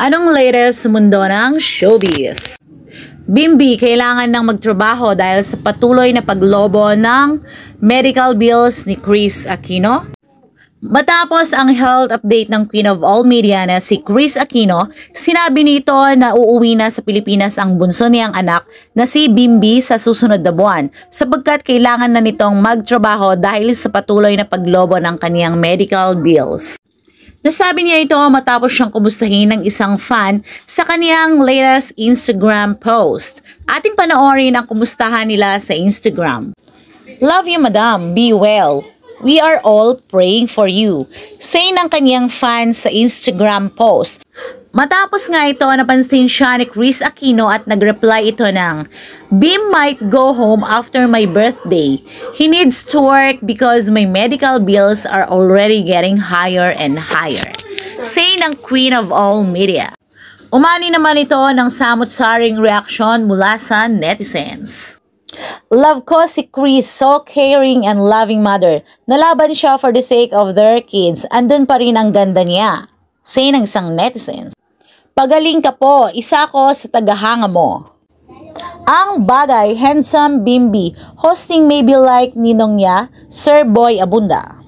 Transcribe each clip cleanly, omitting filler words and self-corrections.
Anong latest sa mundo ng showbiz? Bimbi kailangan ng magtrabaho dahil sa patuloy na paglobo ng medical bills ni Kris Aquino. Matapos ang health update ng Queen of All Media na si Kris Aquino, sinabi nito na uuwi na sa Pilipinas ang bunso niyang anak na si Bimbi sa susunod na buwan sapagkat kailangan na nitong magtrabaho dahil sa patuloy na paglobo ng kaniyang medical bills. Nasabi niya ito matapos siyang kumustahin ng isang fan sa kaniyang latest Instagram post. Ating panoorin ang kumustahan nila sa Instagram. Love you, madam. Be well. We are all praying for you. Say ng kaniyang fan sa Instagram post. Matapos nga ito, napansin siya ni Kris Aquino at nag-reply ito ng, Bim might go home after my birthday. He needs to work because my medical bills are already getting higher and higher. Say ng Queen of All Media. Umani naman ito ng samut-saring reaksyon mula sa netizens. Love ko si Kris, so caring and loving mother. Nalaban siya for the sake of their kids. Andun pa rin ang ganda niya. Say ng isang netizens. Pagaling ka po, isa ko sa tagahanga mo. Ang bagay, handsome Bimbi. Hosting maybe like ninong niya, Sir Boy Abunda.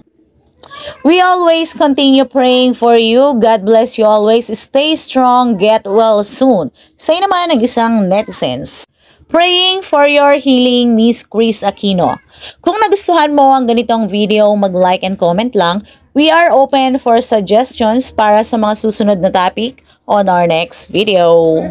We always continue praying for you. God bless you always. Stay strong, get well soon. Say naman ng isang netizens. Praying for your healing, Miss Kris Aquino. Kung nagustuhan mo ang ganitong video, mag-like and comment lang. We are open for suggestions para sa mga susunod na topic on our next video.